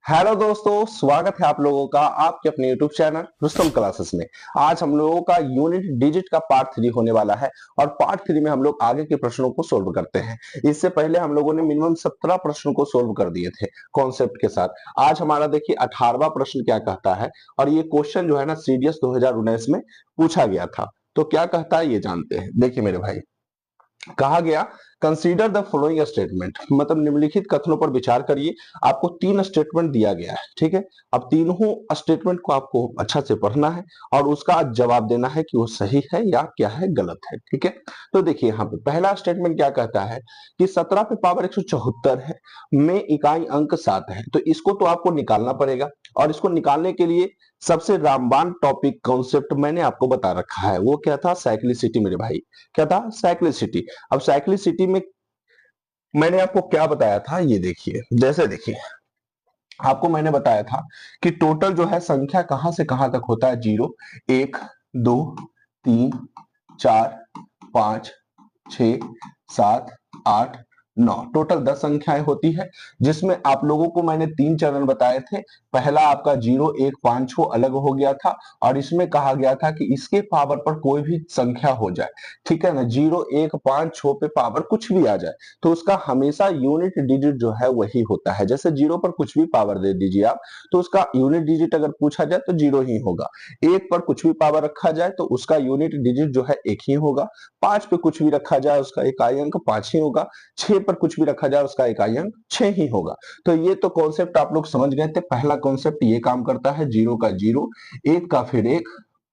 Hello दोस्तों, स्वागत है आप लोगों का आपके अपने YouTube चैनल रुस्तम क्लासेस में। आज हम लोगों का यूनिट डिजिट का पार्ट 3 होने वाला है और पार्ट 3 में हम लोग आगे के प्रश्नों को सोल्व करते हैं। इससे पहले हम लोगों ने मिनिमम 17 प्रश्नों को सोल्व कर दिए थे कॉन्सेप्ट के साथ। आज हमारा देखिए 18वां प्रश्न क्या कहता है, और ये क्वेश्चन जो है ना सीडीएस 2019 में पूछा गया था। तो क्या कहता है ये जानते हैं। देखिए मेरे भाई, कहा गया कंसीडर द फॉलोइंग स्टेटमेंट, मतलब निम्नलिखित कथनों पर विचार करिए। आपको 3 स्टेटमेंट दिया गया है, ठीक है। अब तीनों स्टेटमेंट को आपको अच्छा से पढ़ना है और उसका जवाब देना है कि वो सही है या क्या है, गलत है, ठीक है। तो देखिए यहाँ पे पहला स्टेटमेंट क्या कहता है कि 17 पे पावर 174 है में इकाई अंक 7 है। तो इसको तो आपको निकालना पड़ेगा, और इसको निकालने के लिए सबसे रामबाण टॉपिक कॉन्सेप्ट मैंने आपको बता रखा है। वो क्या था? साइक्लिसिटी मेरे भाई। क्या था? साइक्लिसिटी। अब साइक्लिसिटी में मैंने आपको क्या बताया था, ये देखिए। जैसे देखिए, आपको मैंने बताया था कि टोटल जो है संख्या कहां से कहां तक होता है, 0, 1, 2, 3, 4, 5, 6, 7, 8, 9, टोटल 10 संख्याएं होती है। जिसमें आप लोगों को मैंने 3 चरण बताए थे। पहला आपका 0, 1, 5, 6 अलग हो गया था, और इसमें कहा गया था कि इसके पावर पर कोई भी संख्या हो जाए, ठीक है ना, 0, 1, 5, 6 पे पावर कुछ भी आ जाए तो उसका हमेशा यूनिट डिजिट जो है वही होता है। जैसे 0 पर कुछ भी पावर दे दीजिए आप, तो उसका यूनिट डिजिट अगर पूछा जाए तो 0 ही होगा। 1 पर कुछ भी पावर रखा जाए तो उसका यूनिट डिजिट जो है 1 ही होगा। 5 पे कुछ भी रखा जाए उसका इकाई अंक 5 ही होगा। 6 पर कुछ भी रखा जाए उसका इकाई अंक 6 ही होगा। तो ये तो कॉन्सेप्ट आप लोग समझ गए थे। पहला कॉन्सेप्ट ये काम करता है, 0 का 0, 1 का फिर 1,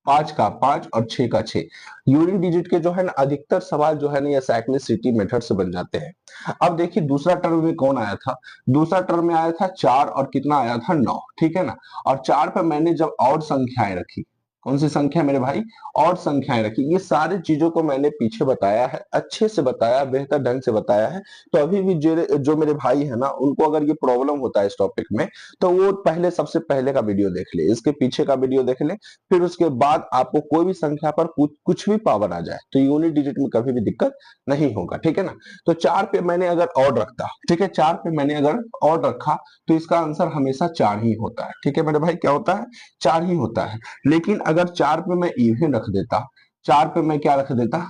5 का 5 और 6 का 6। यूनिट डिजिट के जो है ना अधिकतर सवाल जो है ना ये साइक्लिसिटी मेथड से बन जाते हैं। अब देखिए दूसरा टर्म में कौन आया था। दूसरा टर्म में आया था 4 और कितना आया था, 9, ठीक है ना। और 4 पर मैंने जब और संख्याएं रखी, कौन सी संख्या मेरे भाई? और संख्याएं रखी। ये सारी चीजों को मैंने पीछे बताया है, अच्छे से बताया, बेहतर ढंग से बताया है। तो अभी भी जो मेरे भाई है ना, उनको अगर ये प्रॉब्लम होता है इस टॉपिक में, तो वो पहले सबसे पहले का वीडियो देख ले, इसके पीछे का वीडियो देख ले। फिर उसके बाद आपको कोई भी संख्या पर कुछ भी पावर आ जाए तो यूनिट डिजिट में कभी भी दिक्कत नहीं होगा, ठीक है ना। तो 4 पे मैंने अगर और रखता, ठीक है, 4 पे मैंने अगर और रखा तो इसका आंसर हमेशा 4 ही होता है, ठीक है मेरे भाई। क्या होता है? 4 ही होता है। लेकिन अगर 4 पे मैं इवन रख देता, 4 पे मैं क्या रख देता,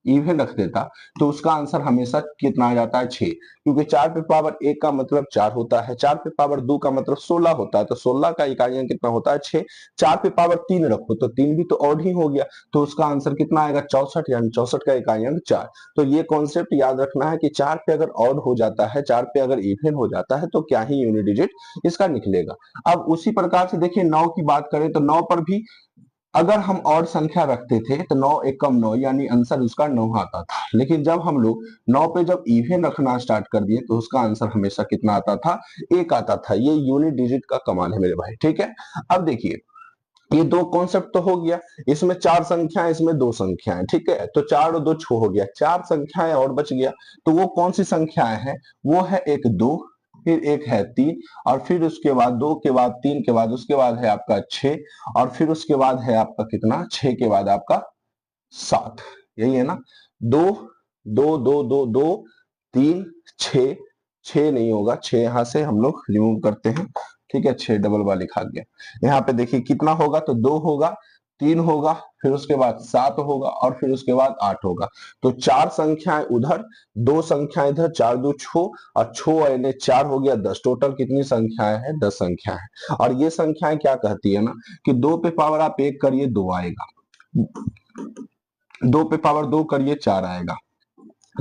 इवन रख देता, तो उसका आंसर हमेशा कितना आ जाता है? 6। क्योंकि 4 पे पावर 1 का मतलब 4 होता है, 4 पे पावर 2 का मतलब 16 होता है, तो 16 का इकाई अंक कितना होता है? 6। 4 पे पावर 3 रखो तो 3 भी तो ऑड ही हो गया, तो उसका आंसर कितना आएगा? 64, यानी 64 का इकाई अंक 4। तो ये कॉन्सेप्ट याद रखना है कि 4 पे अगर ऑड हो जाता है, 4 पे अगर इवन हो जाता है तो क्या ही यूनिट डिजिट इसका निकलेगा। अब उसी प्रकार से देखिए 9 की बात करें तो 9 पर भी अगर हम और संख्या रखते थे तो 9 एकम 9, यानी आंसर उसका 9 आता था। लेकिन जब हम लोग 9 पे जब इवन रखना स्टार्ट कर दिए तो उसका आंसर हमेशा कितना आता था? 1 आता था। ये यूनिट डिजिट का कमाल है मेरे भाई, ठीक है। अब देखिए, ये दो कॉन्सेप्ट तो हो गया। इसमें 4 संख्याएं, इसमें 2 संख्याएं, ठीक है। तो 4 और 2 6 हो गया, 4 संख्याएं और बच गया। तो वो कौन सी संख्याएं हैं? वो है एक 2, फिर एक है 3, और फिर उसके बाद 2 के बाद 3 के बाद उसके बाद है आपका 6, और फिर उसके बाद है आपका कितना? 6 के बाद आपका 7। यही है ना। 2, 2, 2, 2, 2, 3, 6, 6 नहीं होगा, 6 यहां से हम लोग रिमूव करते हैं, ठीक है। 6 डबल वाली खा गया। यहाँ पे देखिए कितना होगा, तो 2 होगा, 3 होगा, फिर उसके बाद 7 होगा, और फिर उसके बाद 8 होगा। तो 4 संख्याएं उधर, 2 संख्याएं इधर, 4 2 6, और 6 यानी 4 हो गया 10। टोटल कितनी संख्याएं हैं? 10 संख्याएं हैं। और ये संख्याएं क्या कहती है ना कि 2 पे पावर आप 1 करिए 2 आएगा, 2 पे पावर 2 करिए 4 आएगा,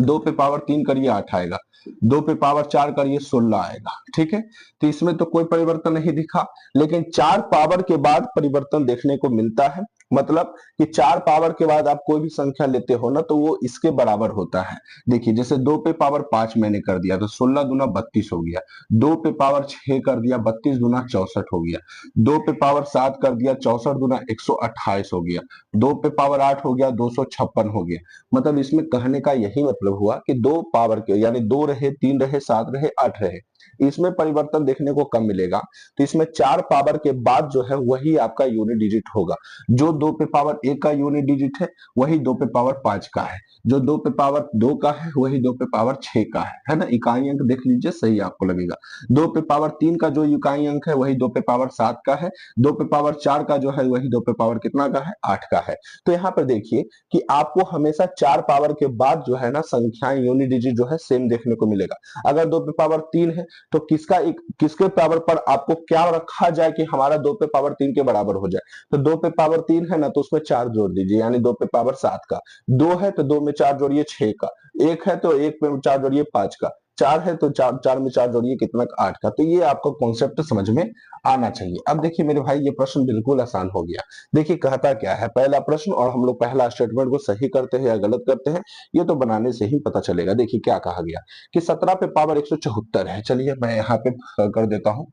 2 पे पावर 3 करिए 8 आएगा, 2 पे पावर 4 करिए 16 आएगा, ठीक है। तो इसमें तो कोई परिवर्तन नहीं दिखा। लेकिन 4 पावर के बाद परिवर्तन देखने को मिलता है। मतलब कि 4 पावर के बाद आप कोई भी संख्या लेते हो ना तो वो इसके बराबर होता है। देखिए जैसे 2 पे पावर 5 मैंने कर दिया तो 16 दूना 32 हो गया। 2 पे पावर 6 कर दिया, 32 दूना 64 हो गया। 2 पे पावर 7 कर दिया, 64 दूना 128 हो गया। 2 पे पावर 8 हो गया, 256 हो गया। मतलब इसमें कहने का यही मतलब हुआ कि 2 पावर के, यानी 2 रहे, 3 रहे, 7 रहे, 8 रहे, इसमें परिवर्तन देखने को कम मिलेगा। तो इसमें 4 पावर के बाद जो है वही आपका यूनिट डिजिट होगा। जो 2 पे पावर 1 का यूनिट डिजिट है वही 2 पे पावर 5 का है, जो 2 पे पावर 2 का है वही 2 पे पावर 6 का है ना। इकाई अंक देख लीजिए, सही आपको लगेगा। 2 पे पावर 3 का जो इकाई अंक है वही 2 पे पावर 7 का है। 2 पे पावर 4 का जो है वही 2 पे पावर कितना का है, 8 का है। तो यहाँ पर देखिए कि आपको हमेशा 4 पावर के बाद जो है ना संख्याएं यूनिट डिजिट जो है सेम देखने को मिलेगा। अगर 2 पे पावर 3 है तो किसके पावर पर आपको क्या रखा जाए कि हमारा 2 पे पावर 3 के बराबर हो जाए। तो 2 पे पावर 3 है ना, तो उसमें 4 जोड़ दीजिए, यानी 2 पे पावर 7 का। 2 है तो 2 में 4 जोड़िए 6 का। 1 है तो 1 पे 4 जोड़िए 5 का। 4 है तो 4 में 4 जोड़िए कितना, 8 का। तो ये आपको कॉन्सेप्ट समझ में आना चाहिए। अब देखिए मेरे भाई, ये प्रश्न बिल्कुल आसान हो गया। देखिए कहता क्या है पहला प्रश्न, और हम लोग पहला स्टेटमेंट को सही करते हैं या गलत करते हैं ये तो बनाने से ही पता चलेगा। देखिए क्या कहा गया कि 17 पे पावर 174 है। चलिए मैं यहाँ पे कर देता हूं।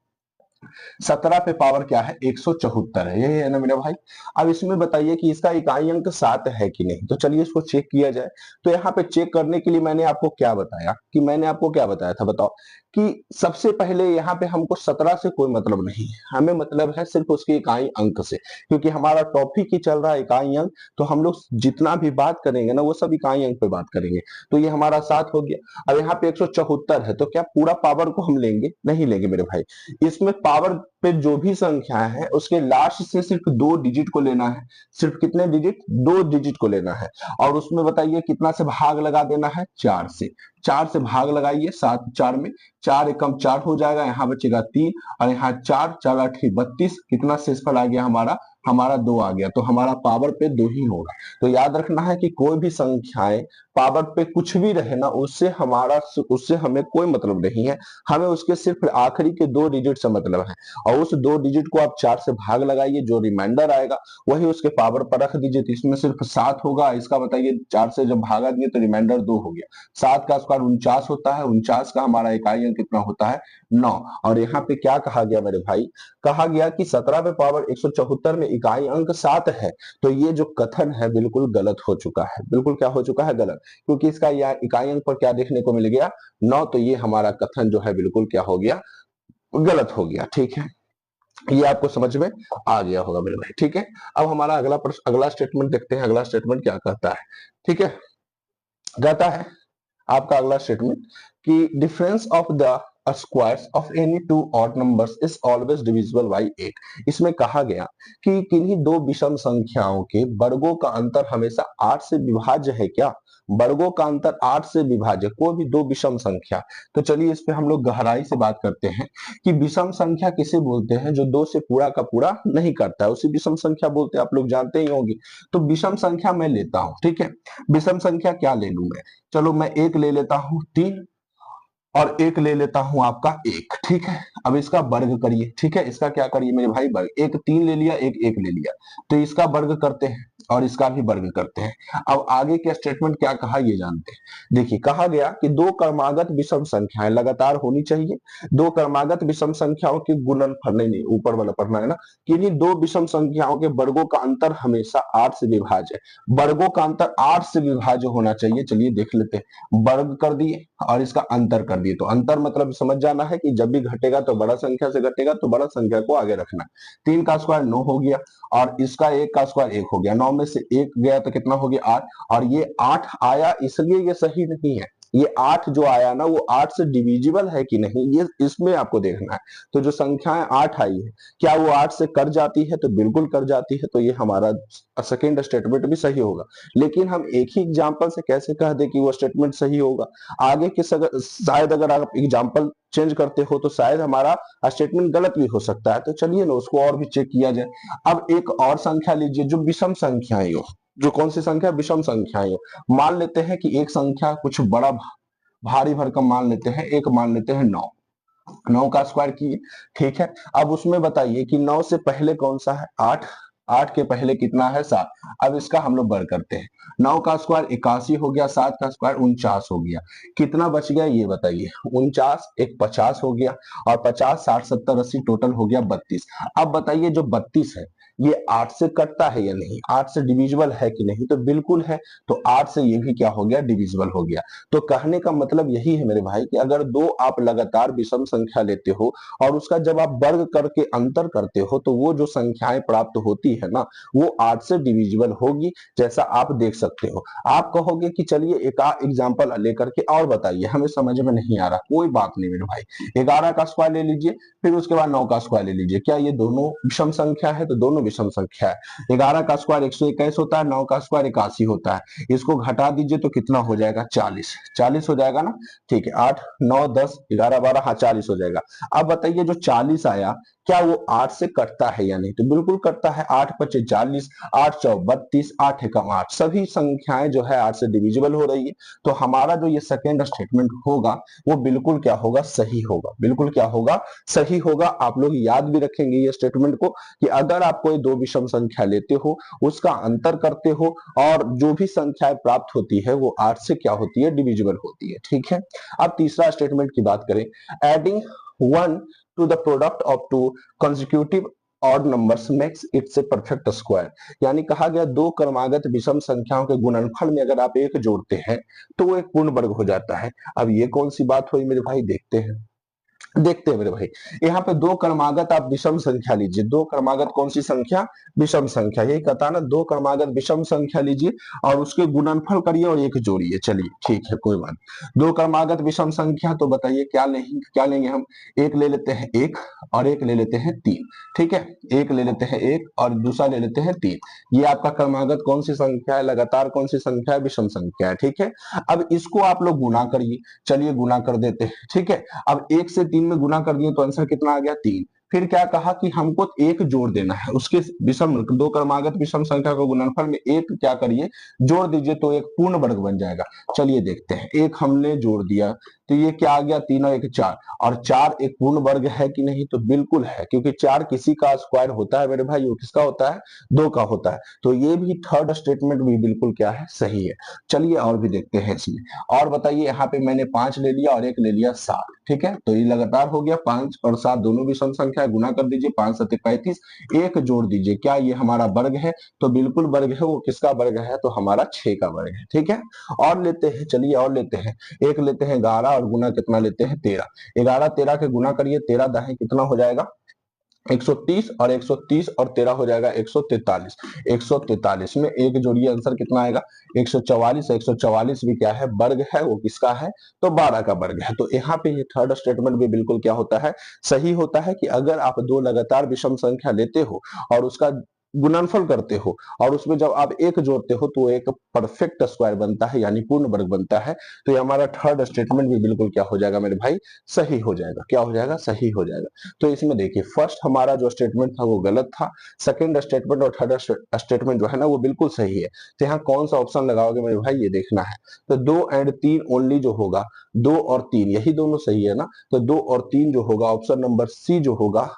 17 पे पावर क्या है, 174 है, यही है ना मेरे भाई। अब इसमें बताइए कि इसका इकाई अंक 7 है कि नहीं। तो चलिए इसको चेक किया जाए। तो यहाँ पे चेक करने के लिए मैंने आपको क्या बताया था, बताओ कि सबसे पहले यहाँ पे हमको 17 से कोई मतलब नहीं है, हमें मतलब है सिर्फ उसके इकाई अंक से, क्योंकि हमारा टॉपिक ही चल रहा है इकाई अंक। तो हम लोग जितना भी बात करेंगे ना वो सब इकाई अंक पे बात करेंगे। तो ये हमारा 7 हो गया। अब यहाँ पे 174 है, तो क्या पूरा पावर को हम लेंगे, नहीं लेंगे मेरे भाई। इसमें पावर पे जो भी संख्या है उसके लास्ट से सिर्फ 2 डिजिट को लेना है। सिर्फ कितने डिजिट, 2 डिजिट को लेना है। और उसमें बताइए कितना से भाग लगा देना है, 4 से। 4 से भाग लगाइए, 7 4 में 4 एकम 4 हो जाएगा, यहाँ बचेगा 3 और यहाँ 4 4 8 32, कितना शेषफल आ गया हमारा 2 आ गया। तो हमारा पावर पे 2 ही होगा। तो याद रखना है कि कोई भी संख्याएं पावर पे कुछ भी रहे ना, उससे हमें कोई मतलब नहीं है। हमें उसके सिर्फ आखिरी के 2 डिजिट से मतलब है। और उस 2 डिजिट को आप 4 से भाग लगाइए, जो रिमाइंडर आएगा वही उसके पावर पर रख दीजिए। तो इसमें सिर्फ 7 होगा, इसका बताइए 4 से जब भागा दिए तो रिमाइंडर 2 हो गया। 7 का स्क्वायर 49 होता है, 49 का हमारा इकाई अंक कितना होता है, 9। और यहाँ पे क्या कहा गया मेरे भाई, कहा गया कि 17 पे पावर 174 में इकाई अंक 7 है। तो ये जो कथन है बिल्कुल गलत हो चुका है, बिल्कुल क्या हो चुका है, गलत। क्योंकि इसका यह इकाई अंक पर क्या देखने को मिल गया, 9। तो ये हमारा कथन जो है बिल्कुल क्या हो गया, गलत हो गया। ठीक है, ये आपको समझ में आ गया होगा मेरे भाई। ठीक है, अब हमारा अगला प्रश्न, अगला स्टेटमेंट देखते हैं। अगला स्टेटमेंट क्या कहता है, ठीक है, कहता है आपका अगला स्टेटमेंट कि difference of the squares of any two odd numbers is always divisible by 8। इसमें कहा गया कि किन्हीं दो विषम संख्याओं के वर्गों का अंतर हमेशा 8 से विभाज्य है। क्या वर्गों का अंतर 8 से विभाज्य, कोई भी दो विषम संख्या। तो चलिए इस पे हम लोग गहराई से बात करते हैं कि विषम संख्या किसे बोलते हैं, जो 2 से पूरा का पूरा नहीं करता है उसी विषम संख्या बोलते हैं, आप लोग जानते ही होंगे। तो विषम संख्या मैं लेता हूं, ठीक है। विषम संख्या क्या ले लूं मैं, चलो मैं एक ले लेता हूं 3 और एक ले लेता हूं आपका 1, ठीक है। अब इसका वर्ग करिए, ठीक है, इसका क्या करिए मेरे भाई, वर्ग। एक 3 ले लिया, एक 1 ले लिया, तो इसका वर्ग करते हैं और इसका भी वर्ग करते हैं। अब आगे के स्टेटमेंट क्या कहा ये जानते हैं। देखिए कहा गया कि दो क्रमागत विषम संख्याएं लगातार होनी चाहिए। दो क्रमागत विषम संख्याओं के गुणनफल, नहीं ऊपर वाला पढ़ना है ना, किन्हीं दो विषम संख्याओं के वर्गों का अंतर हमेशा 8 से विभाज्य है। वर्गों का अंतर 8 से विभाज्य होना चाहिए। चलिए देख लेते हैं, वर्ग कर दिए और इसका अंतर कर दिए। तो अंतर मतलब समझ जाना है कि जब भी घटेगा तो बड़ा संख्या से घटेगा, तो बड़ा संख्या को आगे रखना। 3 का स्क्वायर 9 हो गया और इसका 1 का स्क्वायर 1 हो गया। 9 में से 1 गया तो कितना हो गया, 8। और ये 8 आया इसलिए ये सही नहीं है। ये 8 जो आया ना वो 8 से डिविजिबल है कि नहीं, ये इसमें आपको देखना है। तो जो संख्याएं 8 आई है, क्या वो 8 से कट जाती है, तो बिल्कुल कट जाती है। तो ये हमारा सेकेंड स्टेटमेंट भी सही होगा। लेकिन हम एक ही एग्जाम्पल से कैसे कह दे कि वो स्टेटमेंट सही होगा। आगे के शायद अगर आप एग्जाम्पल चेंज करते हो तो शायद हमारा स्टेटमेंट गलत भी हो सकता है। तो चलिए ना उसको और भी चेक किया जाए। अब एक और संख्या लीजिए जो विषम संख्याएं हो, जो कौन सी संख्या, विषम संख्याएं हो। मान लेते हैं कि एक संख्या कुछ बड़ा भारी भरकम मान लेते हैं, एक मान लेते हैं 9। 9 का स्क्वायर किए, ठीक है। अब उसमें बताइए कि 9 से पहले कौन सा है, 8। 8 के पहले कितना है 7। अब इसका हम लोग वर्ग करते हैं। 9 का स्क्वायर 81 हो गया, 7 का स्क्वायर 49 हो गया। कितना बच गया ये बताइए। 49 एक 50 हो गया, और 50 60 70 80 टोटल हो गया 32। अब बताइए जो 32 है ये 8 से कटता है या नहीं, 8 से डिविजिबल है कि नहीं, तो बिल्कुल है। तो 8 से ये भी क्या हो गया, डिविजिबल हो गया। तो कहने का मतलब यही है मेरे भाई कि अगर दो आप लगातार विषम संख्या लेते हो और उसका जब आप वर्ग करके अंतर करते हो तो वो जो संख्याएं प्राप्त होती है ना, वो 8 से डिविजिबल होगी, जैसा आप देख सकते हो। आप कहोगे कि चलिए एक एग्जाम्पल लेकर के और बताइए, हमें समझ में नहीं आ रहा। कोई बात नहीं मेरे भाई, 11 का स्क्वायर ले लीजिए, फिर उसके बाद 9 का स्क्वायर ले लीजिए। क्या ये दोनों विषम संख्या है, तो दोनों विषम संख्या है। 11 का स्क्वायर 121 होता है, 9 का स्क्वायर 81 होता है। इसको घटा दीजिए तो कितना हो जाएगा, 40। 40 हो जाएगा ना, ठीक है। 8 9 10 11 12, हाँ 40 हो जाएगा। अब बताइए जो 40 आया, क्या वो 8 से कटता है या नहीं, तो बिल्कुल कटता है। 8 पचे 40, 8 चौ 32, 8 एकम 8, सभी संख्याएं जो है 8 से डिविजिबल हो रही है। तो हमारा जो ये सेकेंड स्टेटमेंट होगा वो बिल्कुल क्या होगा, सही होगा। बिल्कुल क्या होगा, सही होगा। आप लोग याद भी रखेंगे ये स्टेटमेंट को कि अगर आप कोई दो विषम संख्या लेते हो, उसका अंतर करते हो, और जो भी संख्याएं प्राप्त होती है वो 8 से क्या होती है, डिविजिबल होती है। ठीक है। अब तीसरा स्टेटमेंट की बात करें, adding 1 to the product of two consecutive odd numbers makes it a perfect square। यानी कहा गया दो क्रमागत विषम संख्याओं के गुणनफल में अगर आप एक जोड़ते हैं तो वो एक पूर्ण वर्ग हो जाता है। अब ये कौन सी बात हुई मेरे भाई, देखते हैं। देखते हैं मेरे भाई, यहाँ पे दो क्रमागत आप विषम संख्या लीजिए। दो क्रमागत कौन सी संख्या, विषम संख्या। यही कहता ना, दो क्रमागत विषम संख्या लीजिए और उसके गुणनफल करिए और एक जोड़िए। चलिए ठीक है, कोई बात। दो क्रमागत विषम संख्या, तो बताइए क्या लेंगे हम। एक ले लेते हैं एक, और एक ले लेते हैं तीन। ठीक है, एक ले लेते हैं एक और दूसरा ले लेते हैं तीन। ये आपका क्रमागत कौन सी संख्या है, लगातार कौन सी संख्या है, विषम संख्या है। ठीक है। अब इसको आप लोग गुना करिए। चलिए गुना कर देते हैं। ठीक है। अब एक से तीन में गुना कर दिए तो आंसर कितना आ गया, 3। फिर क्या कहा कि हमको एक जोड़ देना है उसके विषम, दो क्रमागत विषम संख्या को गुणनफल में एक क्या करिए, जोड़ दीजिए तो एक पूर्ण वर्ग बन जाएगा। चलिए देखते हैं, एक हमने जोड़ दिया तो ये क्या आ गया, 3 और 1 4। और 4 एक पूर्ण वर्ग है कि नहीं, तो बिल्कुल है, क्योंकि 4 किसी का स्क्वायर होता है मेरे भाई, वो किसका होता है, 2 का होता है। तो ये भी थर्ड स्टेटमेंट भी बिल्कुल क्या है, सही है। चलिए और भी देखते हैं इसमें। और बताइए, यहाँ पे मैंने 5 ले लिया और एक ले लिया 7। ठीक है, तो ये लगातार हो गया। 5 और 7 दोनों भी सम संख्या है, गुना कर दीजिए। 5 7 35, एक जोड़ दीजिए। क्या ये हमारा वर्ग है, तो बिल्कुल वर्ग है। वो किसका वर्ग है, तो हमारा 6 का वर्ग है। ठीक है। और लेते हैं, चलिए और लेते हैं। एक लेते हैं 11 और गुना कितना लेते हैं, 13। 11 13 के गुना करिए, 13 दाहें कितना हो जाएगा, 130, और 130 और 13 हो जाएगा 143। 143 में एक जोड़िए, आंसर कितना आएगा, 144। 144 भी क्या है, वर्ग है। वो किसका है, तो 12 का वर्ग है। तो यहाँ पे ये थर्ड स्टेटमेंट भी बिल्कुल क्या होता है, सही होता है कि अगर आप दो लगातार विषम संख्या लेते हो और उसका गुणनफल करते हो और उसमें जब आप एक जोड़ते हो तो एक परफेक्ट स्क्वायर बनता है, यानी पूर्ण वर्ग बनता है। तो ये हमारा थर्ड स्टेटमेंट भी बिल्कुल क्या हो जाएगा मेरे भाई, सही हो जाएगा। क्या हो जाएगा, सही हो जाएगा। तो इसमें देखिए, फर्स्ट हमारा जो स्टेटमेंट था वो गलत था, सेकंड स्टेटमेंट और थर्ड स्टेटमेंट जो है ना वो बिल्कुल सही है। तो यहाँ कौन सा ऑप्शन लगाओगे मेरे भाई, ये देखना है। तो 2 और 3 ओनली जो होगा, 2 और 3 यही दोनों सही है ना, तो 2 और 3 जो होगा, ऑप्शन नंबर सी जो होगा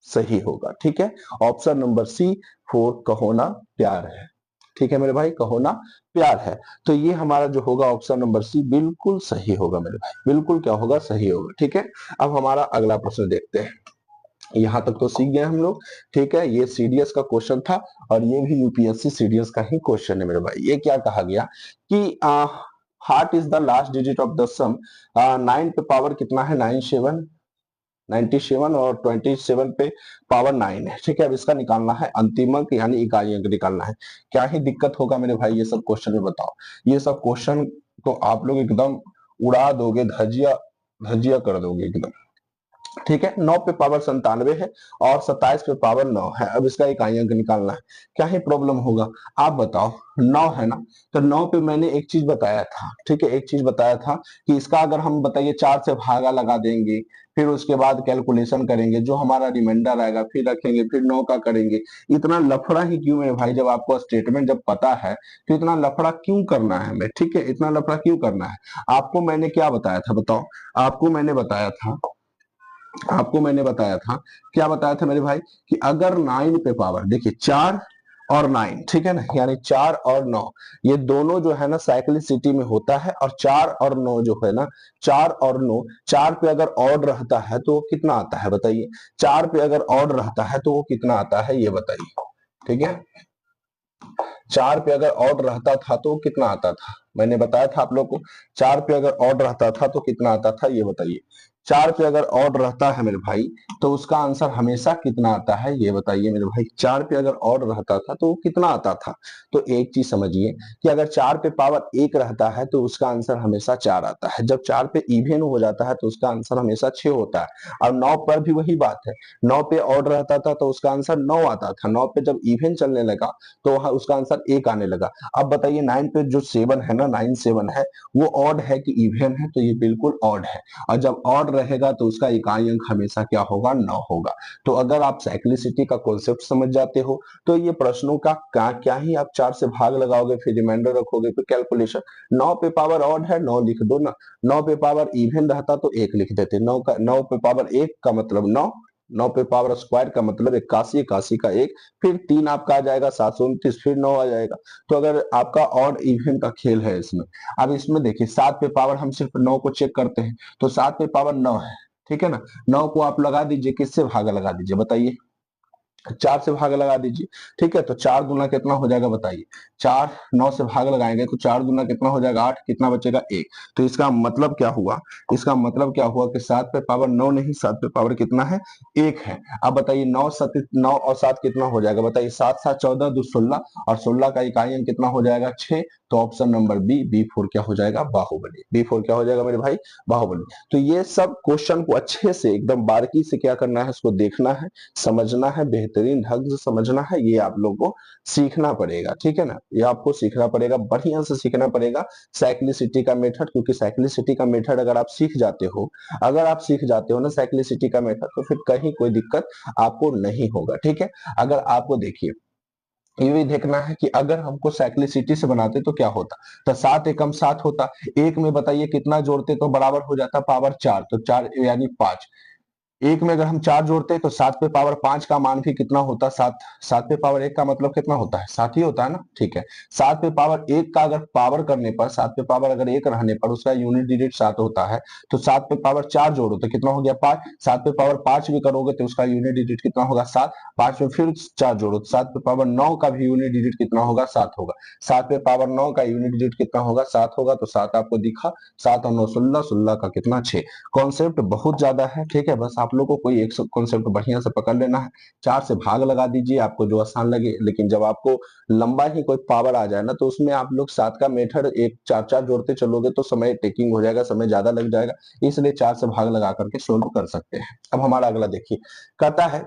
सही होगा। ठीक है, ऑप्शन नंबर सी, फोर कहो ना प्यार है। ठीक है मेरे भाई, कहो ना प्यार है। तो ये हमारा जो होगा ऑप्शन नंबर सी बिल्कुल सही होगा मेरे भाई, बिल्कुल क्या होगा, सही होगा। ठीक है। अब हमारा अगला प्रश्न देखते हैं। यहाँ तक तो सीख गए हम लोग। ठीक है, ये सीडीएस का क्वेश्चन था और ये भी यूपीएससी सीडीएस का ही क्वेश्चन है मेरे भाई। ये क्या कहा गया कि heart is the last digit of the sum. 9 पे पावर कितना है, 97, 97 और 27 पे पावर 9 है। ठीक है, अब इसका निकालना है अंतिम अंक, यानी इकाई अंक निकालना है। क्या ही दिक्कत होगा मेरे भाई ये सब क्वेश्चन में, बताओ। ये सब क्वेश्चन तो आप लोग एकदम उड़ा दोगे, धजिया धजिया कर दोगे एकदम। ठीक है, 9 पे पावर 97 है और 27 पे पावर 9 है। अब इसका इकाई अंक निकालना है। क्या ही प्रॉब्लम होगा, आप बताओ। 9 है ना, तो 9 पे मैंने एक चीज बताया था। ठीक है, एक चीज बताया था कि इसका अगर हम बताइए 4 से भागा लगा देंगे, फिर उसके बाद कैलकुलेशन करेंगे, जो हमारा रिमाइंडर आएगा फिर रखेंगे, फिर 9 का करेंगे। इतना लफड़ा ही क्यों है भाई, जब आपको स्टेटमेंट जब पता है तो इतना लफड़ा क्यों करना है हमें। ठीक है, इतना लफड़ा क्यों करना है। आपको मैंने क्या बताया था, बताओ। आपको मैंने बताया था, आपको मैंने बताया था, क्या बताया था मेरे भाई, कि अगर 9 पे पावर, देखिए 4 और 9, ठीक है ना, यानी 4 और 9 ये दोनों जो है ना साइक्लिसिटी में होता है। और 4 और 9 जो है ना, 4 और 9, 4 पे अगर ऑड रहता है तो वो कितना आता है बताइए। 4 पे अगर ऑड रहता है तो वो कितना आता है ये बताइए, ठीक है। 4 पे अगर ऑड रहता था तो वो कितना आता था, मैंने बताया था आप लोग को। 4 पे अगर ऑड रहता था तो कितना आता था ये बताइए। 4 पे अगर ऑड रहता है मेरे भाई तो उसका आंसर हमेशा कितना आता है ये बताइए मेरे भाई। 4 पे अगर ऑड रहता था तो वो कितना आता था। तो एक चीज समझिए कि अगर 4 पे पावर 1 रहता है तो उसका आंसर हमेशा 4 आता है। जब 4 पे इवन हो जाता है तो उसका आंसर हमेशा 6 होता है। और 9 पर भी वही बात है। 9 पे ऑड रहता था तो उसका आंसर 9 आता था। 9 पे जब इवन चलने लगा तो वहां उसका आंसर 1 आने लगा। अब बताइए 9 पे जो 7 है ना, 9 7 है, वो ऑड है कि इवन है, तो ये बिल्कुल ऑड है। और जब ऑड रहेगा तो उसका इकाई अंक हमेशा क्या होगा, 9 होगा। तो अगर आप साइक्लिसिटी का कॉन्सेप्ट समझ जाते हो तो ये प्रश्नों का क्या ही आप 4 से भाग लगाओगे, फिर रिमाइंडर रखोगे, फिर कैलकुलेशन। 9 पे पावर ऑड है 9 लिख दो ना। 9 पे पावर इवन रहता तो 1 लिख देते। 9 पे पावर 1 का मतलब 9, 9 पे पावर स्क्वायर का मतलब 81, 81 का 1, फिर 3 आपका आ जाएगा 729, फिर 9 आ जाएगा। तो अगर आपका ऑड इवन का खेल है इसमें। अब इसमें देखिए 7 पे पावर हम सिर्फ 9 को चेक करते हैं तो 7 पे पावर 9 है, ठीक है ना। 9 को आप लगा दीजिए, किससे भागा लगा दीजिए बताइए। 4 से भाग लगा दीजिए, ठीक है। तो 4 गुना कितना हो जाएगा बताइए। 4 9 से भाग लगाएंगे तो 4 गुना कितना हो जाएगा 8, कितना बचेगा 1। तो इसका मतलब क्या हुआ, इसका मतलब क्या हुआ कि 7 पे पावर 9 नहीं, 7 पे पावर कितना है 1 है। अब बताइए 9 और 7 कितना हो जाएगा बताइए। 7 7 14 2 16, और 16 का इकाई अंक कितना हो जाएगा 6। तो ऑप्शन नंबर बी 4 क्या हो जाएगा, बाहुबली। बी 4 क्या हो जाएगा मेरे भाई, बाहुबली। तो ये सब क्वेश्चन को अच्छे से एकदम बारीकी से क्या करना है, इसको देखना है, समझना है, बेहतरीन ढंग से समझना है। ये आप लोगों को सीखना पड़ेगा, ठीक है ना। ये आपको सीखना पड़ेगा, बढ़िया से सीखना पड़ेगा साइक्लिसिटी का मेथड। क्योंकि साइक्लिसिटी का मेथड अगर आप सीख जाते हो, अगर आप सीख जाते हो ना साइक्लिसिटी का मेथड, तो फिर कहीं कोई दिक्कत आपको नहीं होगा, ठीक है। अगर आपको देखिए ये भी देखना है कि अगर हमको साइक्लिसिटी से बनाते तो क्या होता। तो 7 एकम 7 होता। एक में बताइए कितना जोड़ते तो बराबर हो जाता पावर 4, तो 4 यानी 5। एक में अगर हम 4 जोड़ते हैं तो 7 पे पावर 5 का मान भी कितना होता, 7। 7 पे पावर 1 का मतलब कितना होता है, 7 ही होता है ना, ठीक है। 7 पे पावर 1 का अगर पावर करने पर, 7 पे पावर अगर 1 रहने पर उसका यूनिट डिजिट 7 होता है। तो 7 पे पावर 4 जोड़ो तो कितना हो गया 5। 7 पे पावर 5 भी करोगे तो उसका यूनिट डिजिट कितना होगा 7। 5 में फिर 4 जोड़ो तो 7 पे पावर 9 का भी यूनिट डिजिट कितना होगा 7 होगा। 7 पे पावर 9 का यूनिट डिजिट कितना होगा 7 होगा। तो 7 आपको दिखा, 7 और 9 16, 16 का कितना 6। कॉन्सेप्ट बहुत ज्यादा है, ठीक है। बस आप लोगों को कोई एक कॉन्सेप्ट बढ़िया से पकड़ लेना है। 4 से भाग लगा दीजिए, आपको जो आसान लगे। लेकिन जब आपको लंबा ही कोई पावर आ जाए ना तो उसमें आप लोग 7 का मेथड एक 4 4 जोड़ते चलोगे तो समय टेकिंग हो जाएगा, समय ज्यादा लग जाएगा। इसलिए 4 से भाग लगा करके सोल्व कर सकते हैं। अब हमारा अगला देखिए, कहता है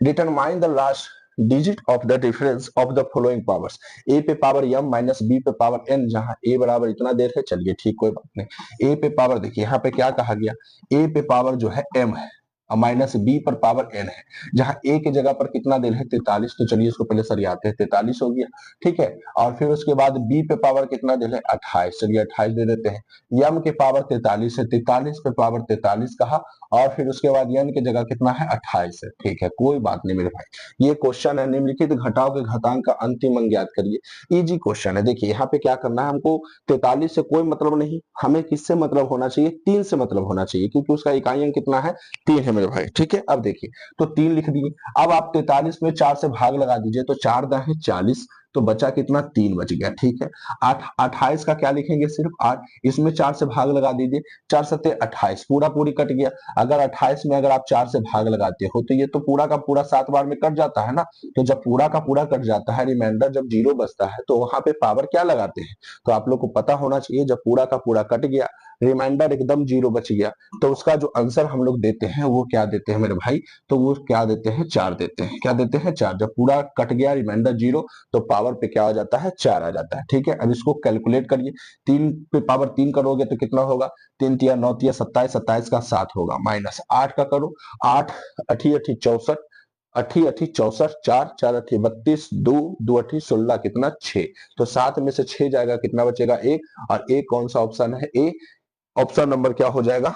determine the last digit of the difference of the following powers. A पे पावर m माइनस बी पे पावर n, जहां a बराबर इतना देर है, चलिए ठीक कोई बात नहीं। ए पे पावर देखिए यहाँ पे क्या कहा गया, ए पे पावर जो है m है और माइनस बी पर पावर n है। जहां a की जगह पर कितना दे है 43, तो चलिए इसको पहले सरियाते हैं, 43 हो गया, ठीक है। और फिर उसके बाद b पे पावर कितना दे है 28, चलिए 28 दे देते हैं। m के पावर 43 है, 43 पे पावर 43 कहा, और फिर उसके बाद n की जगह कितना है 28 है, ठीक है कोई बात नहीं मेरे भाई। ये क्वेश्चन है निम्नलिखित घटाओ के घातांक का अंतिम अंक ज्ञात करिए। इजी क्वेश्चन है। देखिए यहाँ पे क्या करना है हमको, 43 से कोई मतलब नहीं, हमें किससे मतलब होना चाहिए, 3 से मतलब होना चाहिए, क्योंकि उसका इकाई अंक कितना है 3 है मेरे भाई, ठीक है। अब देखिए तो 3 लिख दिए। अब आप 43 में 4 से भाग लगा दीजिए तो 4 दा है 40, तो बचा कितना 3 बच गया, ठीक है। 28 का क्या लिखेंगे सिर्फ 8, इसमें 4 से भाग लगा दीजिए, 4 सत्ते 28, पूरा पूरी कट गया। अगर 28 में अगर आप 4 से भाग लगाते हो तो ये तो पूरा का पूरा 7 बार में कट जाता है ना। तो जब पूरा का पूरा कट जाता है, रिमाइंडर जब 0 बचता है तो वहां पे पावर क्या लगाते हैं, तो आप लोग को पता होना चाहिए। जब पूरा का पूरा कट गया, रिमाइंडर एकदम 0 बच गया, तो उसका जो आंसर हम लोग देते हैं वो क्या देते हैं मेरे भाई, तो वो क्या देते हैं 4 देते हैं। क्या देते हैं 4। जब पूरा कट गया रिमाइंडर 0, तो पावर पे क्या आ जाता है 4 आ जाता है, ठीक है। अब इसको कैलकुलेट करिए, 3 पे पावर 3 करोगे तो कितना होगा, 3 तिया 9 तिया 27, 27 का 7 होगा, माइनस 8 का करो, 8 अठी अठी 64, अठी अठी 64, 4 4 अठी 32, 2 2 अठी 16, कितना 6। तो 7 में से 6 जाएगा, कितना बचेगा 1। और ए कौन सा ऑप्शन है, ए। ऑप्शन नंबर क्या हो जाएगा,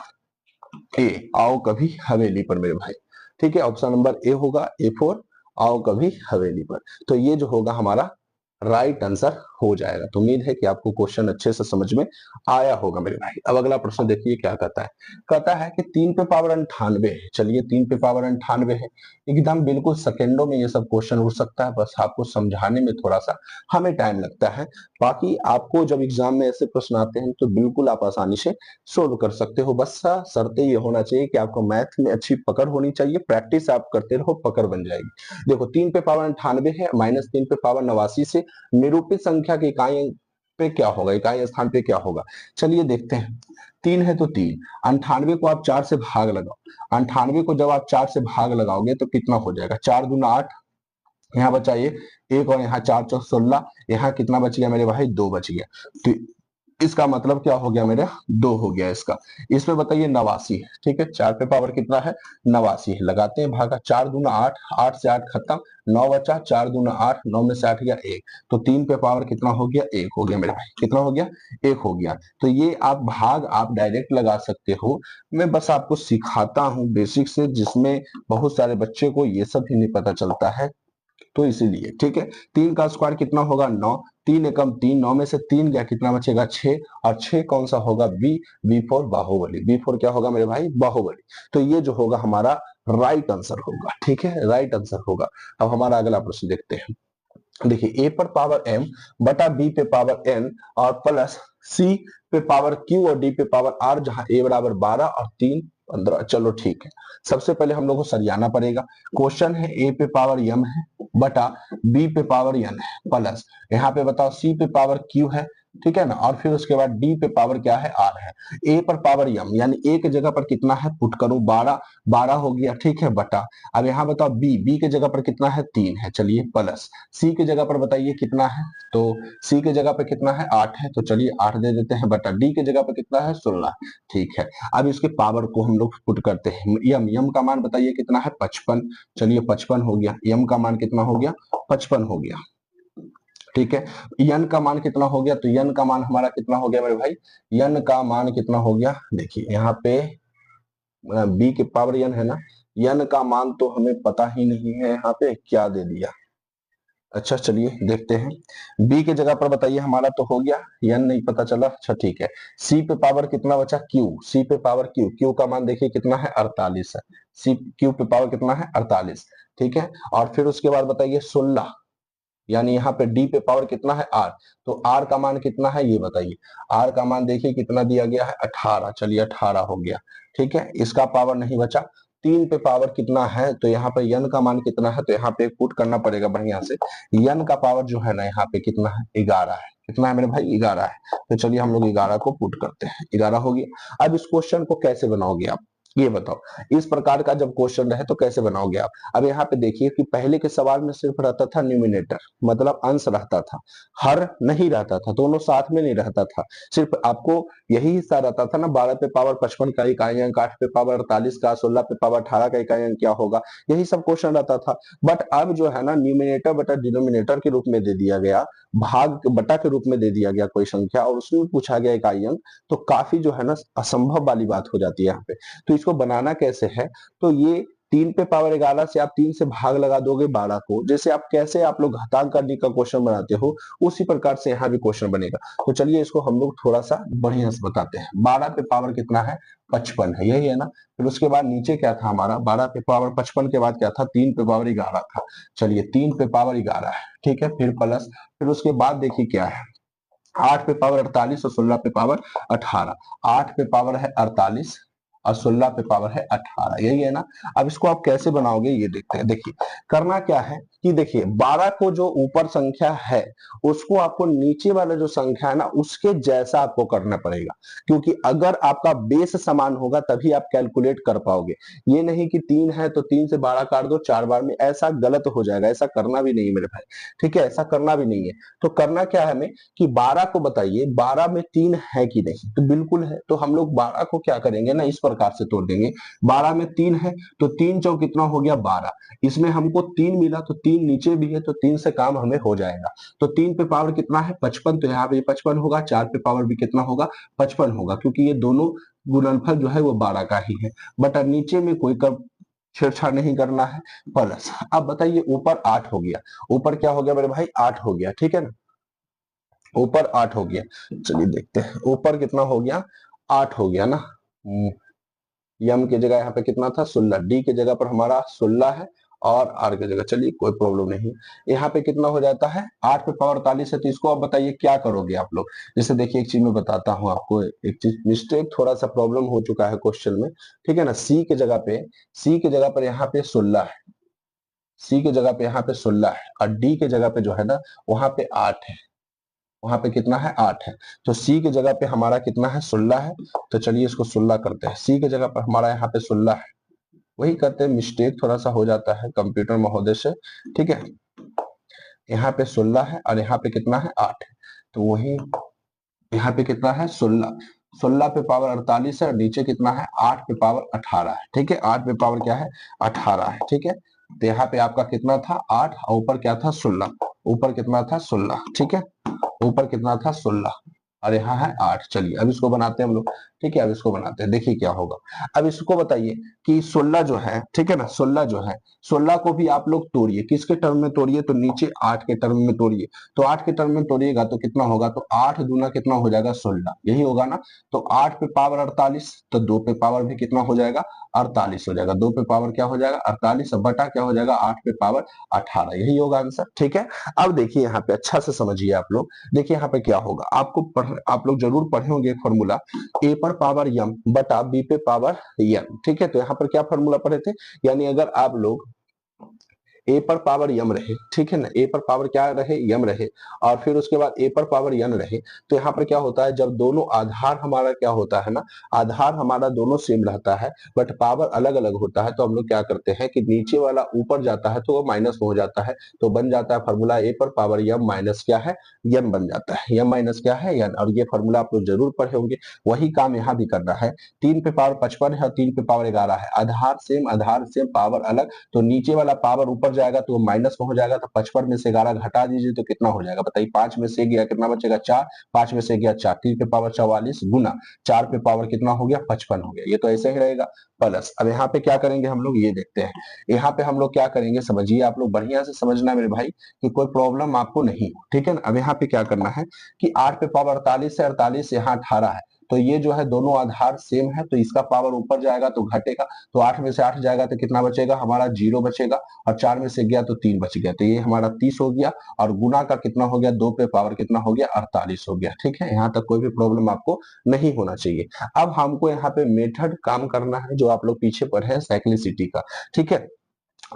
ए। आओ कभी हवेली पर मेरे भाई, ठीक है। ऑप्शन नंबर ए होगा A4। आओ कभी हवेली पर। तो ये जो होगा हमारा राइट आंसर हो जाएगा। तो उम्मीद है कि आपको क्वेश्चन अच्छे से समझ में आया होगा मेरे भाई। अब अगला प्रश्न देखिए क्या कहता है। कहता है कि 3 पे पावर 98 है। चलिए 3 पे पावर 98 है, एकदम बिल्कुल सेकेंडों में ये सब क्वेश्चन उठ सकता है, बस आपको समझाने में थोड़ा सा हमें टाइम लगता है। बाकी आपको जब एग्जाम में ऐसे प्रश्न आते हैं तो बिल्कुल आप आसानी से सोल्व कर सकते हो। बस शर्त ये होना चाहिए कि आपको मैथ में अच्छी पकड़ होनी चाहिए, प्रैक्टिस आप करते रहो, पकड़ बन जाएगी। देखो 3 पे पावर 98 है, -3 पे पावर 89 से निरूपित संख्या की इकाई पे क्या होगा, इकाई स्थान पे क्या होगा। चलिए देखते हैं। 3 है तो 3, 98 को आप 4 से भाग लगाओ। 98 को जब आप 4 से भाग लगाओगे तो कितना हो जाएगा, 4 दूना 8, यहाँ बचा ये एक और यहाँ 4 चौक 16, यहाँ कितना बच गया मेरे भाई, 2 बच गया। तो इसका मतलब क्या हो गया मेरा, 2 हो गया इसका। इसमें बताइए 89 है, ठीक है। 4 पे पावर कितना है, 89 है। लगाते हैं भागा, 4 दूना 8, 8 से 8 खत्म, 9 बचा, 4 दूना 8, 9 में से 8 गया 1, तो 3 पे पावर कितना हो गया, 1 हो गया मेरे भाई। कितना हो गया, 1 हो गया। तो ये आप भाग आप डायरेक्ट लगा सकते हो, मैं बस आपको सिखाता हूँ बेसिक से, जिसमें बहुत सारे बच्चे को ये सब भी नहीं पता चलता है, तो इसीलिए ठीक है। 3 का स्क्वायर कितना होगा, 9, 3 एकम 3, 9 में से 3 गया, कितना बचेगा, 6, और 6 कौन सा होगा, B for Baahubali. B for क्या होगा मेरे भाई, बाहुबली। तो ये जो होगा हमारा राइट आंसर होगा, ठीक है, राइट आंसर होगा। अब हमारा अगला प्रश्न देखते हैं। देखिए ए पर पावर m बटा b पे पावर n और प्लस c पे पावर q और d पे पावर r, जहां a बराबर 12 और 3 15। चलो ठीक है, सबसे पहले हम लोग को सरियाना पड़ेगा। क्वेश्चन है a पे पावर m है बटा b पे पावर n है, प्लस यहाँ पे बताओ c पे पावर q है, ठीक है ना, और फिर उसके बाद d पे पावर क्या है, r है। a पर पावर m यानी a के जगह पर कितना है, पुट करूं 12, 12 हो गया, ठीक है, बटा अब यहाँ बताओ b के जगह पर कितना है, 3 है, चलिए, प्लस सी की जगह पर बताइए कितना है, तो सी की जगह पर कितना है, 8 है, तो चलिए 8 दे देते हैं, बटा डी की जगह पर कितना है, 16, ठीक है। अब इसके पावर को हम लोग पुट करते हैं। यम का मान बताइए कितना है, 55, चलिए 55 हो गया। यम का मान कितना हो गया, 55 हो गया, ठीक है। यन का मान कितना हो गया, तो यन का मान हमारा कितना हो गया मेरे भाई, यन का मान कितना हो गया, देखिए यहाँ पे बी के पावर यन है ना, यन का मान तो हमें पता ही नहीं है, यहाँ पे क्या दे दिया। अच्छा चलिए देखते हैं, बी के जगह पर बताइए, हमारा तो हो गया, यन नहीं पता चला, अच्छा ठीक है। सी पे पावर कितना बचा, क्यू, सी पे पावर क्यू, क्यू का मान देखिए कितना है, 48 है। सी क्यू पे पावर कितना है, 48, ठीक है। और फिर उसके बाद बताइए 16, यानी यहाँ पे डी पे पावर कितना है, आर, तो आर का मान कितना है ये बताइए। आर का मान देखिए कितना दिया गया है, 18, चलिए 18 हो गया, ठीक है। इसका पावर नहीं बचा। 3 पे पावर कितना है, तो यहाँ पे यन का मान कितना है, तो यहाँ पे पुट करना पड़ेगा बढ़िया से। यन का पावर जो है ना यहाँ पे कितना है, 11 है। कितना है मेरे भाई, 11 है। तो चलिए हम लोग 11 को पुट करते हैं, 11 हो गया। अब इस क्वेश्चन को कैसे बनाओगे आप, ये बताओ। इस प्रकार का जब क्वेश्चन रहे तो कैसे बनाओगे आप। अब यहाँ पे देखिए कि पहले के सवाल में सिर्फ रहता था न्यूमिनेटर, मतलब अंश रहता था, हर नहीं रहता था, दोनों साथ में नहीं रहता था, सिर्फ आपको यही हिस्सा रहता था ना, 12 पे पावर 55 का इकाई अंक, 8 पे पावर 48 का, 16 पे पावर 18 का इकाई अंक क्या होगा, यही सब क्वेश्चन रहता था। बट अब जो है ना, न्यूमिनेटर बटा डिनोमिनेटर के रूप में दे दिया गया, भाग बटा के रूप में दे दिया गया कोई संख्या, और उसमें पूछा गया इकाई अंक, तो काफी जो है ना असंभव वाली बात हो जाती है यहाँ पे। तो इसको बनाना कैसे है, तो ये 3 पे पावर 11 से आप 3 से भाग लगा दोगे 12 को, जैसे आप कैसे आप लोग घातांक करने का क्वेश्चन बनाते हो, उसी प्रकार से यहाँ भी क्वेश्चन बनेगा। तो चलिए इसको हम लोग थोड़ा सा बढ़िया से बताते हैं। 12 पे पावर कितना है, 55 है, यही है ना। फिर उसके बाद नीचे क्या था हमारा, 12 पे पावर 55 के बाद क्या था, 3 पे पावर 11 था, चलिए 3 पे पावर 11 है, ठीक है। फिर प्लस, फिर उसके बाद देखिए क्या है, 8 पे पावर 48 और 16 पे पावर 18, 8 पे पावर है 48 और 16 पे पावर है 18, यही है ना। अब इसको आप कैसे बनाओगे ये देखते हैं। देखिए करना क्या है कि देखिए 12 को जो ऊपर संख्या है उसको आपको नीचे वाला जो संख्या है ना उसके जैसा आपको करना पड़ेगा, क्योंकि अगर आपका बेस समान होगा तभी आप कैलकुलेट कर पाओगे। ये नहीं कि 3 है तो 3 से 12 काट दो 4 बार में, ऐसा गलत हो जाएगा, ऐसा करना भी नहीं है मेरे भाई, ठीक है, ऐसा करना भी नहीं है। तो करना क्या है हमें कि 12 को बताइए 12 में 3 है कि नहीं, तो बिल्कुल है, तो हम लोग 12 को क्या करेंगे ना इस प्रकार से तोड़ देंगे। 12 में 3 है तो 3 चौक कितना हो गया, 12, इसमें हमको 3 मिला तो 3 नीचे भी है, तो 3 से काम हमें हो जाएगा। तो 3 पे पावर कितना है, 55, तो यहाँ पे 55 होगा। 4 पे पावर भी कितना होगा, 55 होगा, क्योंकि ये दोनों गुणनफल जो है वो 12 का ही है। बट नीचे में कोई छेड़छाड़ नहीं करना है। प्लस अब बताइए ऊपर 8 हो गया, ऊपर क्या हो गया मेरे भाई 8 हो गया, ठीक है ना, ऊपर 8 हो गया। चलिए देखते हैं ऊपर कितना हो गया, 8 हो गया ना। यम की जगह यहाँ पे कितना था 16, डी की जगह पर हमारा 16 है और आर की जगह, चलिए कोई प्रॉब्लम नहीं। यहाँ पे कितना हो जाता है 8 पे पावर 48 है, तो इसको आप बताइए क्या करोगे आप लोग। जैसे देखिए एक चीज मैं बताता हूँ आपको, एक चीज मिस्टेक थोड़ा सा प्रॉब्लम हो चुका है क्वेश्चन में, ठीक है ना। सी की जगह पर यहाँ पे 16 है, सी की जगह पे यहाँ पे 16 है और डी की जगह पे जो है ना वहां पे 8 है, वहां पे कितना है 8 है। तो सी की जगह पे हमारा कितना है 16 है, तो चलिए इसको 16 करते हैं। सी की जगह पर हमारा यहाँ पे 16 है, वही करते हैं, मिस्टेक थोड़ा सा हो जाता है कंप्यूटर महोदय से, ठीक है। यहाँ पे 16 है और यहाँ पे कितना है 8 है, तो वही यहाँ पे कितना है 16, 16 पे पावर 48 है और नीचे कितना है 8 पे पावर 18 है, ठीक है। 8 पे पावर क्या है 18 है, ठीक है। तो यहाँ पे आपका कितना था 8 और ऊपर क्या था 16, ऊपर कितना था 16, ठीक है, ऊपर कितना था 16 और यहाँ है 8। चलिए अब इसको बनाते हैं हम लोग, ठीक है। अब इसको बनाते हैं, देखिए क्या होगा। अब इसको बताइए कि 16 जो है, ठीक है ना, 16 जो है, 16 को भी आप लोग तोड़िए, किसके टर्म में तोड़िए, तो नीचे 8 के टर्म में तोड़िए। तो 8 के टर्म में तोड़िएगा तो कितना होगा, तो 8 दूना कितना हो जाएगा 16, यही होगा ना। तो 8 पे पावर 48, तो 2 पे पावर भी कितना हो जाएगा 48 हो जाएगा, 2 पे पावर क्या हो जाएगा 48 बटा क्या हो जाएगा 8 पे पावर 18, यही होगा आंसर, ठीक है। अब देखिए यहाँ पे अच्छा से समझिए आप लोग, देखिए यहाँ पे क्या होगा, आप लोग जरूर पढ़े होंगे फॉर्मूला, ए पर पावर यम बटा बी पे पावर यम, ठीक है। तो यहाँ पर क्या फॉर्मूला पढ़े थे, यानी अगर आप लोग ए पर पावर यम रहे, ठीक है ना, ए पर पावर क्या रहे यम रहे और फिर उसके बाद ए पर पावर यन रहे, तो यहाँ पर क्या होता है जब दोनों आधार हमारा क्या होता है ना, आधार हमारा दोनों सेम रहता है बट पावर अलग अलग होता है, तो हम लोग क्या करते हैं कि नीचे वाला ऊपर जाता है तो वो माइनस में हो जाता है, तो बन जाता है फॉर्मूला ए पर पावर यम माइनस क्या है यन बन जाता है, यम माइनस क्या है यन। और ये फॉर्मूला आप लोग जरूर पढ़े होंगे, वही काम यहाँ भी करना है। 3 पे पावर 55 है और 3 पे पावर 11 है, आधार सेम पावर अलग, तो नीचे वाला पावर ऊपर जाएगा तो वो माइनस में हो जाएगा, तो 55 में से 11 घटा दीजिए तो कितना हो जाएगा बताइए, 5 में से गया कितना बचेगा 4, 5 में से गया 4, 3 पे पावर 44 गुना 4 पे पावर कितना हो गया 55 हो गया, ये तो ऐसे ही रहेगा। प्लस अब यहाँ पे क्या करेंगे हम लोग ये देखते हैं, यहाँ पे हम लोग क्या करेंगे समझिए आप लोग, बढ़िया से समझना मेरे भाई कि कोई प्रॉब्लम आपको नहीं हो, ठीक है ना। अब यहाँ पे क्या करना है कि 8 पे पावर 48 है, 48 यहाँ 18 है, तो ये जो है दोनों आधार सेम है, तो इसका पावर ऊपर जाएगा तो घटेगा, तो 8 में से 8 जाएगा तो कितना बचेगा हमारा 0 बचेगा और 4 में से गया तो 3 बच गया, तो ये हमारा 30 हो गया और गुना का कितना हो गया 2 पे पावर कितना हो गया 48 हो गया, ठीक है। यहाँ तक कोई भी प्रॉब्लम आपको नहीं होना चाहिए। अब हमको यहाँ पे मेथड काम करना है जो आप लोग पीछे पढ़े हैं साइक्लिसिटी का, ठीक है।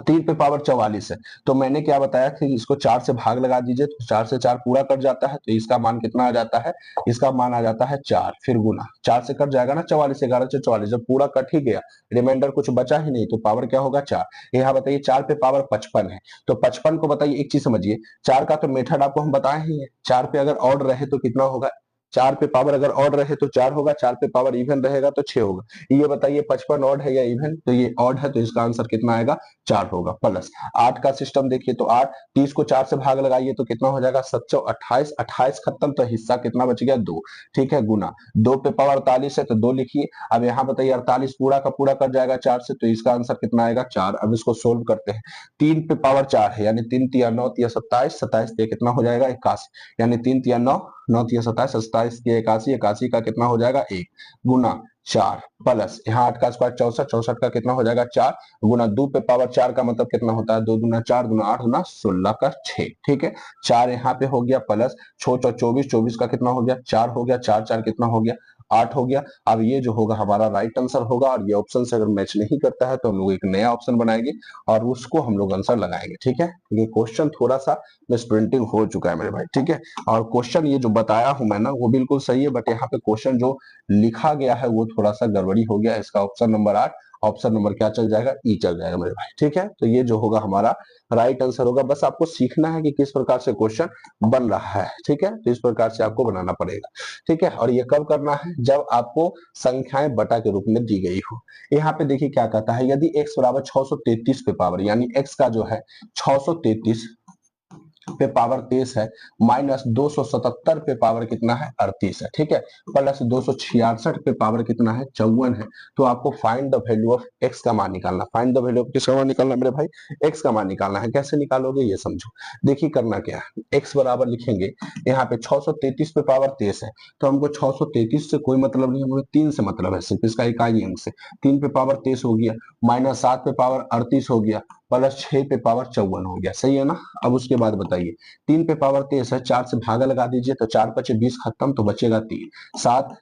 3 पे पावर 44 है, तो मैंने क्या बताया कि इसको 4 से भाग लगा दीजिए, तो 4 से 4 पूरा कट जाता है, तो इसका मान कितना आ जाता है, इसका मान आ जाता है 4, फिर गुना 4 से कट जाएगा ना 44, 11 से 44, जब पूरा कट ही गया रिमाइंडर कुछ बचा ही नहीं, तो पावर क्या होगा 4। यहाँ बताइए 4 पे पावर 55 है, तो 55 को बताइए एक चीज समझिए, 4 का तो मेथड आपको हम बताए ही है, 4 पे अगर ऑड रहे तो कितना होगा, 4 पे पावर अगर ऑड रहे तो 4 होगा, 4 पे पावर इवन रहेगा तो 6 होगा। ये बताइए 55 ऑड है या इवन, तो ये ऑड है, तो इसका आंसर कितना आएगा 4 होगा। प्लस 8 का सिस्टम देखिए, तो 8 30 को 4 से भाग लगाइए तो कितना हो जाएगा 7 28, 28 खत्म, तो हिस्सा कितना बच गया 2, ठीक है, गुना 2 पे पावर 48 है तो 2 लिखिए। अब यहाँ बताइए 48 पूरा का पूरा कट जाएगा 4 से, तो इसका आंसर कितना आएगा 4। अब इसको सोल्व करते हैं, 3 पे पावर 4 है यानी 3 तिया 9 तिया 27, 27 पे कितना हो जाएगा 81, यानी 3 तिया 9, 9 तिया 27, 27 तिया 81, 81 का कितना हो जाएगा 1 गुना 4, प्लस यहाँ 8 का स्क्वायर 64, 64 का कितना हो जाएगा 4 गुना 2 पे पावर 4 का मतलब कितना होता है 2 दूना 4 दूना 8 दूना 16 का 6, ठीक है। 4 यहाँ पे हो गया, प्लस 6 24, 24 का कितना हो गया 4 हो गया, 4 4 कितना हो गया 8 हो गया। अब ये जो होगा हमारा राइट आंसर होगा, और ये ऑप्शन से अगर मैच नहीं करता है तो हम लोग एक नया ऑप्शन बनाएंगे और उसको हम लोग आंसर लगाएंगे, ठीक है। ये क्वेश्चन थोड़ा सा मिस प्रिंटिंग हो चुका है मेरे भाई, ठीक है। और क्वेश्चन ये जो बताया हूं मैं ना वो बिल्कुल सही है, बट यहाँ पे क्वेश्चन जो लिखा गया है वो थोड़ा सा गड़बड़ी हो गया। इसका ऑप्शन नंबर 8, ऑप्शन नंबर क्या चल जाएगा ई चल जाएगा मेरे भाई, ठीक है। तो ये जो होगा हमारा राइट आंसर होगा। बस आपको सीखना है कि किस प्रकार से क्वेश्चन बन रहा है, ठीक है, तो इस प्रकार से आपको बनाना पड़ेगा, ठीक है। और ये कब करना है, जब आपको संख्याएं बटा के रूप में दी गई हो। यहाँ पे देखिए क्या कहता है, यदि x बराबर 633 पे पावर, यानी x का जो है 633 पे पावर 23 है माइनस 277 पे पावर कितना है 38 है, ठीक है, प्लस 266 पे पावर कितना है 54 है। तो आपको find the value of x का मान निकालना। फाइंड द वैल्यू ऑफ किसका मान निकालना मेरे भाई? एक्स का मान निकालना है। कैसे निकालोगे ये समझो। देखिए करना क्या है, एक्स बराबर लिखेंगे यहाँ पे 633 पे पावर 23 है, तो हमको 633 से कोई मतलब नहीं, हमको 3 से मतलब है, सिर्फ इसका इकाई अंक से। 3 पे पावर 23 हो गया, माइनस 7 पे पावर 38 हो गया, प्लस 6 पे पावर 54 हो गया, सही है ना। अब उसके बाद बताइए, 3 पे पावर 23 है, 4 से भागा लगा दीजिए तो 4 पचे 20 खत्म, तो बचेगा 3। 7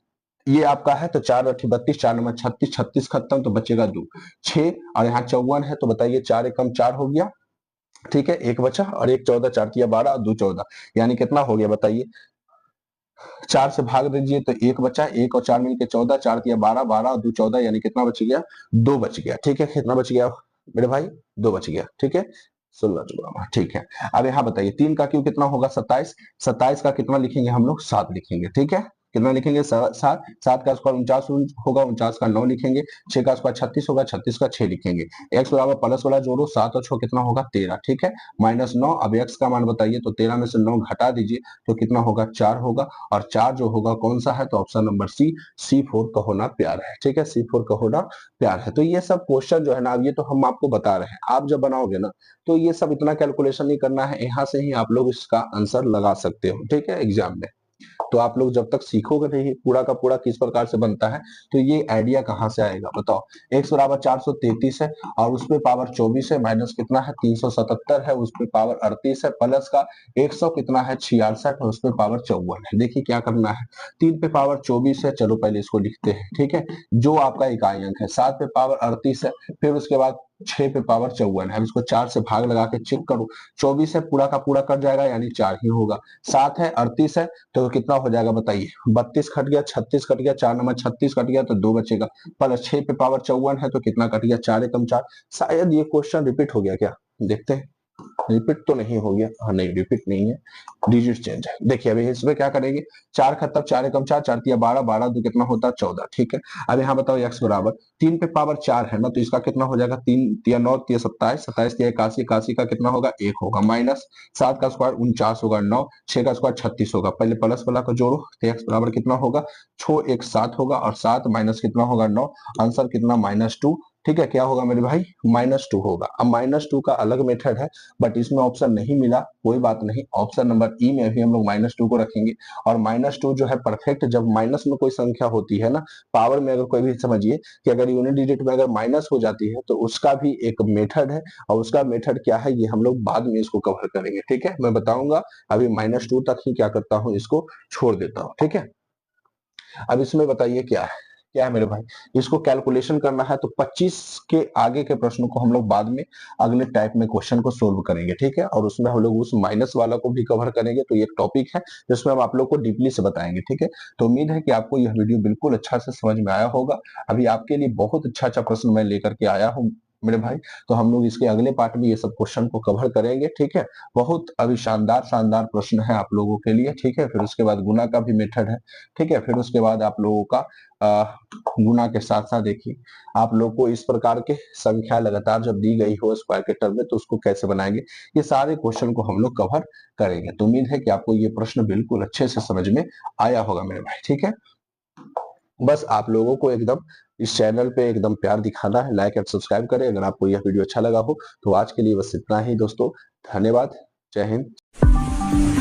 ये आपका है तो 4 8 32, 4 नंबर 36, 36 खत्म तो बचेगा 2। 6 और यहाँ 54 है, तो बताइए 4 एकम 4 हो गया, ठीक है, एक बचा, और एक 14, 4 तिया 12 और 2 14, यानी कितना हो गया बताइए। 4 से भाग दीजिए तो एक बचा, एक और 4 मिलके 14, 4 तिया 12, 12 और 2 14, यानी कितना बच गया? 2 बच गया, ठीक है। कितना बच गया मेरे भाई? 2 बच गया, ठीक है। 16 चौका, ठीक है। अब यहाँ बताइए 3 का क्यों कितना होगा 27, 27 का कितना लिखेंगे हम लोग? 7 लिखेंगे, ठीक है। कितना लिखेंगे? 7। 7 का स्क्वायर 49 होगा, 49 का 9 लिखेंगे। 6 का स्क्वायर 36 होगा, 36 का 6 लिखेंगे। एक्स बराबर प्लस वाला जोड़ो, 7 और 6 कितना होगा? 13, ठीक है, माइनस 9। अब एक्स का मान बताइए, तो 13 में से 9 घटा दीजिए तो कितना होगा? 4 होगा, और 4 जो होगा कौन सा है? तो ऑप्शन नंबर सी, C4 का होना प्यार है, ठीक है, C4 का होना प्यार है। तो ये सब क्वेश्चन जो है ना, अब ये तो हम आपको बता रहे हैं, आप जब बनाओगे ना तो ये सब इतना कैलकुलेशन नहीं करना है, यहाँ से ही आप लोग इसका आंसर लगा सकते हो, ठीक है, एग्जाम में। तो आप लोग जब तक सीखोगे नहीं पूरा का पूरा किस प्रकार से बनता है, तो ये आइडिया कहाँ से आएगा बताओ। एक्स बराबर 433 है और उसपे पावर 24 है, माइनस कितना है 377 है, उसपे पावर 38 है, प्लस का 100 कितना है 66 है, उसपे पावर 54 है। देखिए क्या करना है, 3 पे पावर 24 है, चलो पहले इसको लिखते हैं, ठीक है, जो आपका इकाई अंक है। 7 पे पावर 38 है, फिर उसके बाद 6 पे पावर 54 है। अब इसको 4 से भाग लगा के चेक करो, 24 है पूरा का पूरा कट जाएगा, यानी 4 ही होगा। 7 है 38 है, तो कितना हो जाएगा बताइए? 32 कट गया, 36 कट गया, 4 नंबर 36 कट गया तो 2 बचेगा, प्लस 6 पे पावर 54 है, तो कितना कट गया? 4 एकम 4। शायद ये क्वेश्चन रिपीट हो गया क्या, देखते हैं। रिपीट तो नहीं हो गया, हाँ नहीं रिपीट नहीं है, डिजिट चेंज है। देखिए अभी इसमें क्या करेंगे, 4 खत्म, 4 एकम 4, 4 तिया 12, 12 दो कितना होता है 14, ठीक है। अब यहाँ बताओ एक्स बराबर 3 पे पावर 4 है ना, तो इसका कितना हो जाएगा? 3 तिया 9 तिया 27, 27 तिया 81, 81 का कितना होगा? 1 होगा, माइनस 7 का स्क्वायर 49 होगा, 9 6 का स्क्वायर 36 होगा। पहले प्लस वाला को जोड़ो तो एक्स बराबर कितना होगा? 6 1 7 होगा, और 7 माइनस कितना होगा? 9, आंसर कितना? -2, ठीक है। क्या होगा मेरे भाई? -2 होगा। अब -2 का अलग मेथड है, बट इसमें ऑप्शन नहीं मिला, कोई बात नहीं, ऑप्शन नंबर ई में भी हम लोग -2 को रखेंगे। और -2 जो है परफेक्ट, जब माइनस में कोई संख्या होती है ना, पावर में अगर कोई भी, समझिए कि अगर यूनिट डिजिट में अगर माइनस हो जाती है तो उसका भी एक मेथड है, और उसका मेथड क्या है ये हम लोग बाद में इसको कवर करेंगे, ठीक है, मैं बताऊंगा। अभी -2 तक ही क्या करता हूँ, इसको छोड़ देता हूँ, ठीक है। अब इसमें बताइए क्या है मेरे भाई, इसको कैलकुलेशन करना है, तो 25 के आगे के प्रश्नों को हम लोग बाद में अगले टाइप में क्वेश्चन को सोल्व करेंगे, ठीक है। और उसमें हम लोग उस माइनस वाला को भी कवर करेंगे, तो ये एक टॉपिक है जिसमें हम आप लोग को डीपली से बताएंगे, ठीक है। तो उम्मीद है कि आपको यह वीडियो बिल्कुल अच्छा से समझ में आया होगा। अभी आपके लिए बहुत अच्छा प्रश्न मैं लेकर के आया हूँ मेरे भाई, तो हम लोग इसके अगले पार्ट में ये सब क्वेश्चन को कवर करेंगे, ठीक है। बहुत अभी शानदार शानदार प्रश्न है आप लोगों के लिए, ठीक है। फिर उसके बाद गुना का भी मेथड है, ठीक है। फिर उसके बाद आप लोगों का गुना के साथ साथ देखिए आप लोग को इस प्रकार के संख्या लगातार जब दी गई हो स्क्वायर के टर्म में, तो उसको कैसे बनाएंगे, ये सारे क्वेश्चन को हम लोग कवर करेंगे। तो उम्मीद है कि आपको ये प्रश्न बिल्कुल अच्छे से समझ में आया होगा मेरे भाई, ठीक है। बस आप लोगों को एकदम इस चैनल पे एकदम प्यार दिखाना है, लाइक एंड सब्सक्राइब करें। अगर आपको यह वीडियो अच्छा लगा हो तो आज के लिए बस इतना ही दोस्तों, धन्यवाद, जय हिंद।